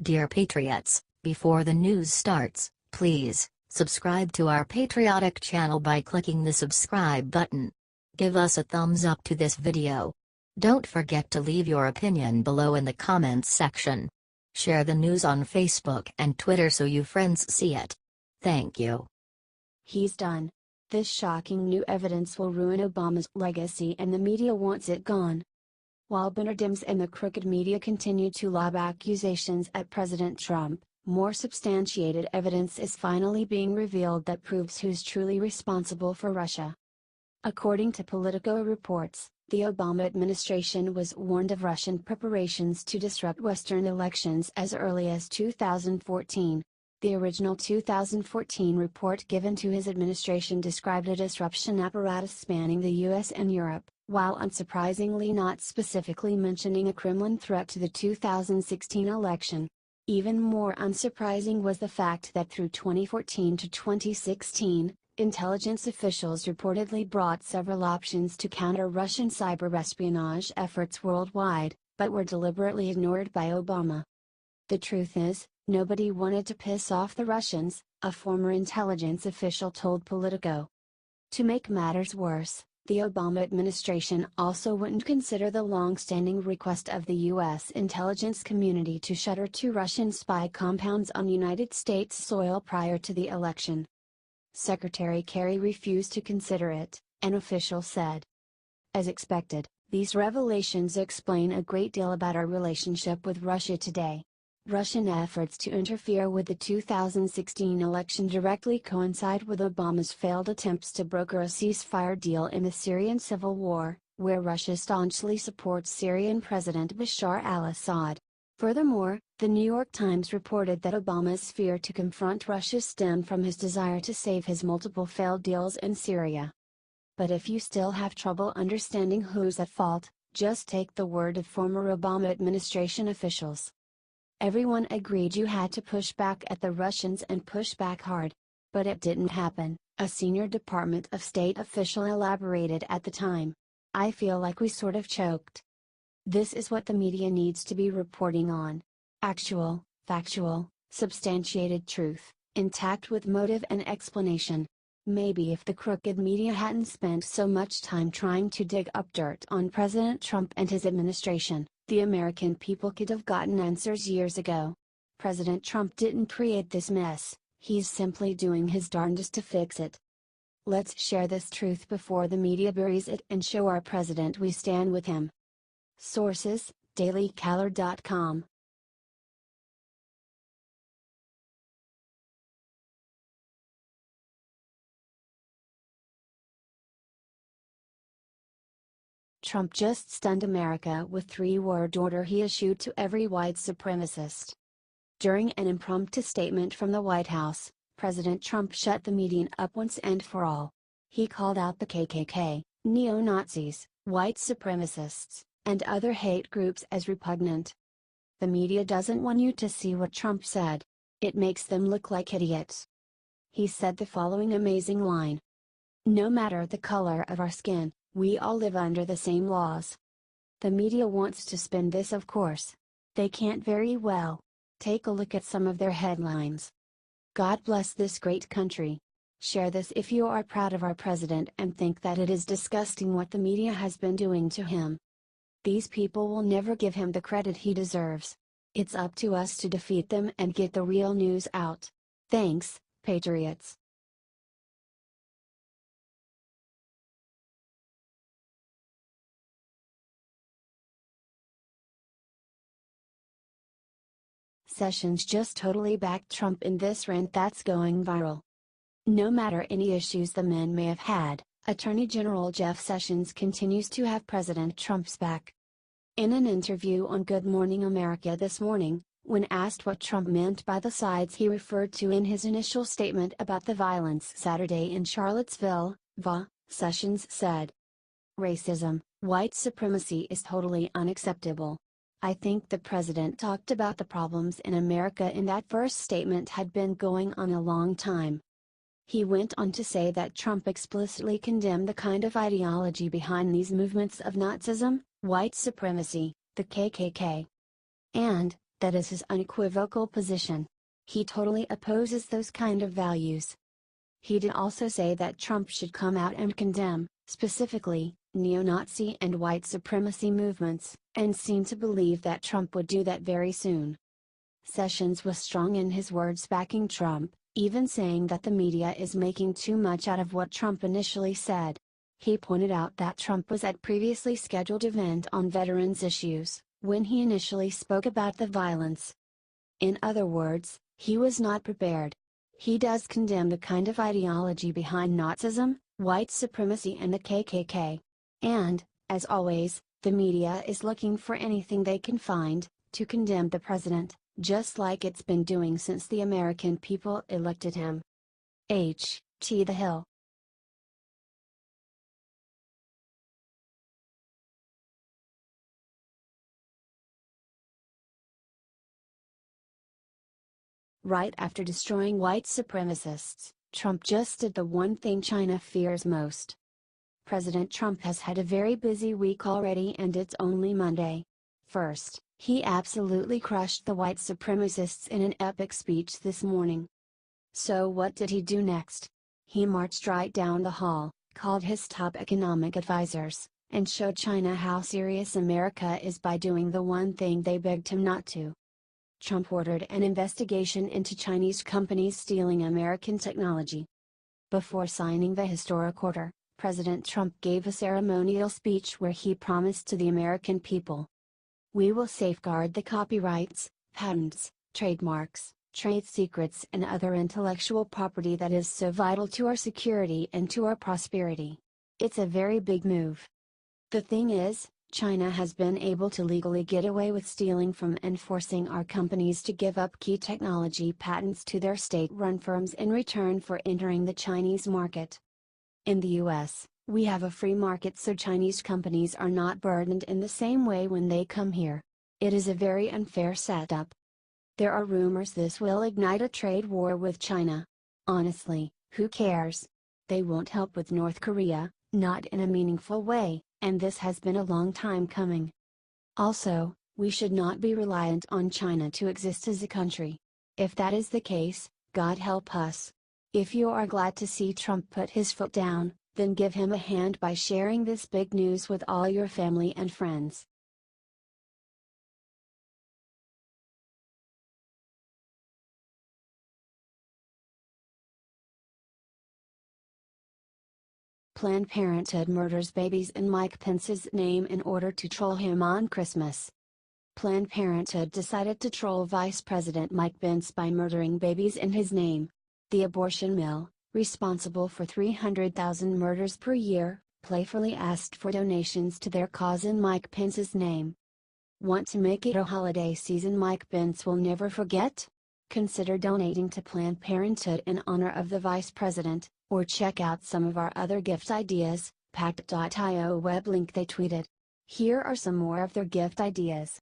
Dear Patriots, before the news starts, please subscribe to our patriotic channel by clicking the subscribe button. Give us a thumbs up to this video. Don't forget to leave your opinion below in the comments section. Share the news on Facebook and Twitter so your friends see it. Thank you. He's done. This shocking new evidence will ruin Obama's legacy and the media wants it gone. While Dems and the crooked media continue to lob accusations at President Trump, more substantiated evidence is finally being revealed that proves who's truly responsible for Russia. According to Politico reports, the Obama administration was warned of Russian preparations to disrupt Western elections as early as 2014. The original 2014 report given to his administration described a disruption apparatus spanning the US and Europe, while unsurprisingly not specifically mentioning a Kremlin threat to the 2016 election. Even more unsurprising was the fact that through 2014 to 2016, intelligence officials reportedly brought several options to counter Russian cyber-espionage efforts worldwide, but were deliberately ignored by Obama. The truth is, nobody wanted to piss off the Russians, a former intelligence official told Politico. To make matters worse, the Obama administration also wouldn't consider the long-standing request of the U.S. intelligence community to shutter 2 Russian spy compounds on United States soil prior to the election. Secretary Kerry refused to consider it, an official said. As expected, these revelations explain a great deal about our relationship with Russia today. Russian efforts to interfere with the 2016 election directly coincide with Obama's failed attempts to broker a ceasefire deal in the Syrian civil war, where Russia staunchly supports Syrian President Bashar al-Assad. Furthermore, the New York Times reported that Obama's fear to confront Russia stemmed from his desire to save his multiple failed deals in Syria. But if you still have trouble understanding who's at fault, just take the word of former Obama administration officials. Everyone agreed you had to push back at the Russians and push back hard. But it didn't happen, a senior Department of State official elaborated at the time. I feel like we sort of choked. This is what the media needs to be reporting on. Actual, factual, substantiated truth, intact with motive and explanation. Maybe if the crooked media hadn't spent so much time trying to dig up dirt on President Trump and his administration, the American people could have gotten answers years ago. President Trump didn't create this mess, he's simply doing his darndest to fix it. Let's share this truth before the media buries it and show our president we stand with him. Sources: dailycaller.com. Trump just stunned America with 3-word order he issued to every white supremacist. During an impromptu statement from the White House, President Trump shut the media up once and for all. He called out the KKK, neo-Nazis, white supremacists, and other hate groups as repugnant. The media doesn't want you to see what Trump said. It makes them look like idiots. He said the following amazing line. No matter the color of our skin, we all live under the same laws. The media wants to spin this, of course. They can't very well. Take a look at some of their headlines. God bless this great country. Share this if you are proud of our president and think that it is disgusting what the media has been doing to him. These people will never give him the credit he deserves. It's up to us to defeat them and get the real news out. Thanks, Patriots. Sessions just totally backed Trump in this rant that's going viral. No matter any issues the man may have had, Attorney General Jeff Sessions continues to have President Trump's back. In an interview on Good Morning America this morning, when asked what Trump meant by the sides he referred to in his initial statement about the violence Saturday in Charlottesville, VA, Sessions said, "Racism, white supremacy is totally unacceptable. I think the president talked about the problems in America in that first statement had been going on a long time." He went on to say that Trump explicitly condemned the kind of ideology behind these movements of Nazism, white supremacy, the KKK. And, That is his unequivocal position. He totally opposes those kind of values. He did also say that Trump should come out and condemn, specifically, neo-Nazi and white supremacy movements, and seemed to believe that Trump would do that very soon. Sessions was strong in his words backing Trump, even saying that the media is making too much out of what Trump initially said. He pointed out that Trump was at previously scheduled event on veterans issues, when he initially spoke about the violence. In other words, he was not prepared. He does condemn the kind of ideology behind Nazism, white supremacy and the KKK. And, as always, the media is looking for anything they can find, to condemn the president, just like it's been doing since the American people elected him. H.T. The Hill. Right after destroying white supremacists, Trump just did the one thing China fears most. President Trump has had a very busy week already and it's only Monday. First, he absolutely crushed the white supremacists in an epic speech this morning. So what did he do next? He marched right down the hall, called his top economic advisors, and showed China how serious America is by doing the one thing they begged him not to. Trump ordered an investigation into Chinese companies stealing American technology. Before signing the historic order, President Trump gave a ceremonial speech where he promised to the American people, "We will safeguard the copyrights, patents, trademarks, trade secrets and other intellectual property that is so vital to our security and to our prosperity." It's a very big move. The thing is, China has been able to legally get away with stealing from and forcing our companies to give up key technology patents to their state-run firms in return for entering the Chinese market. In the US, we have a free market, so Chinese companies are not burdened in the same way when they come here. It is a very unfair setup. There are rumors this will ignite a trade war with China. Honestly, who cares? They won't help with North Korea, not in a meaningful way, and this has been a long time coming. Also, we should not be reliant on China to exist as a country. If that is the case, God help us. If you are glad to see Trump put his foot down, then give him a hand by sharing this big news with all your family and friends. Planned Parenthood murders babies in Mike Pence's name in order to troll him on Christmas. Planned Parenthood decided to troll Vice President Mike Pence by murdering babies in his name. The abortion mill, responsible for 300,000 murders per year, playfully asked for donations to their cause in Mike Pence's name. Want to make it a holiday season Mike Pence will never forget? Consider donating to Planned Parenthood in honor of the Vice President, or check out some of our other gift ideas, pact.io web link they tweeted. Here are some more of their gift ideas.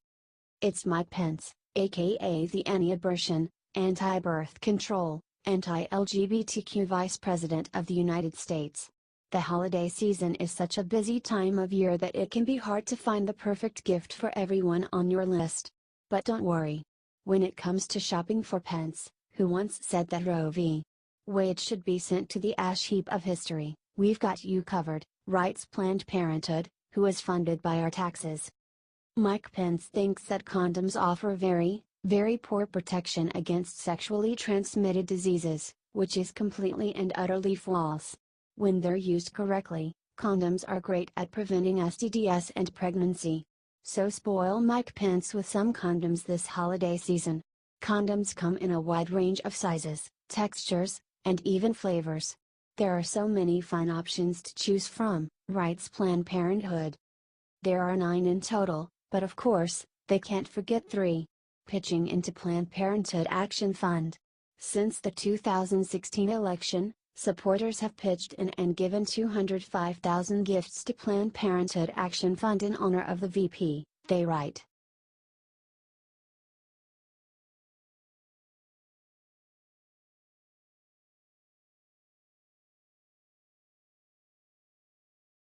It's Mike Pence, aka the anti-abortion, anti-birth control, anti-LGBTQ Vice President of the United States. The holiday season is such a busy time of year that it can be hard to find the perfect gift for everyone on your list. But don't worry. When it comes to shopping for Pence, who once said that Roe v. Wade should be sent to the ash heap of history, we've got you covered, writes Planned Parenthood, who is funded by our taxes. Mike Pence thinks that condoms offer very, very poor protection against sexually transmitted diseases, which is completely and utterly false. When they're used correctly, condoms are great at preventing STDs and pregnancy. So spoil Mike Pence with some condoms this holiday season. Condoms come in a wide range of sizes, textures, and even flavors. There are so many fine options to choose from, writes Planned Parenthood. There are 9 in total, but of course, they can't forget 3. Pitching into Planned Parenthood Action Fund. Since the 2016 election, supporters have pitched in and given 205,000 gifts to Planned Parenthood Action Fund in honor of the VP, they write.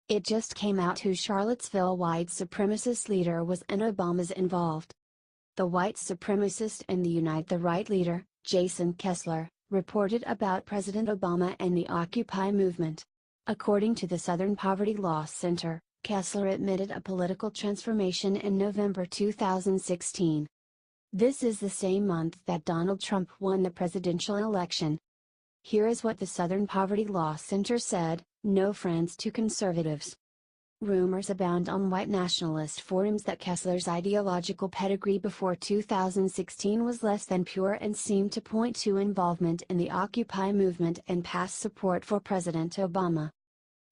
It just came out who Charlottesville white supremacist leader was and Obama's involved. The white supremacist and the Unite the Right leader, Jason Kessler, reported about President Obama and the Occupy movement. According to the Southern Poverty Law Center, Kessler admitted a political transformation in November 2016. This is the same month that Donald Trump won the presidential election. Here is what the Southern Poverty Law Center said: no friends to conservatives. Rumors abound on white nationalist forums that Kessler's ideological pedigree before 2016 was less than pure and seemed to point to involvement in the Occupy movement and past support for President Obama.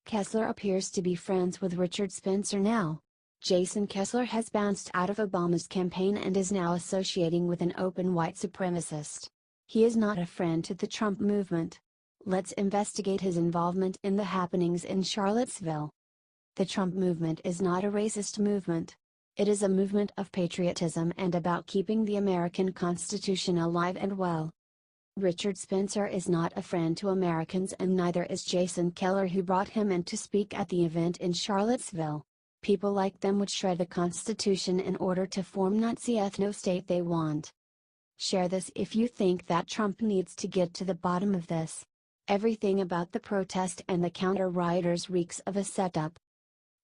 Kessler appears to be friends with Richard Spencer now. Jason Kessler has bounced out of Obama's campaign and is now associating with an open white supremacist. He is not a friend to the Trump movement. Let's investigate his involvement in the happenings in Charlottesville. The Trump movement is not a racist movement. It is a movement of patriotism and about keeping the American Constitution alive and well. Richard Spencer is not a friend to Americans, and neither is Jason Kessler, who brought him in to speak at the event in Charlottesville. People like them would shred the Constitution in order to form Nazi ethno-state they want. Share this if you think that Trump needs to get to the bottom of this. Everything about the protest and the counter-rioters reeks of a setup.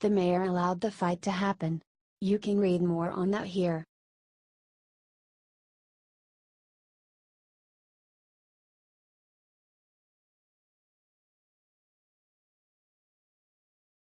The mayor allowed the fight to happen. You can read more on that here.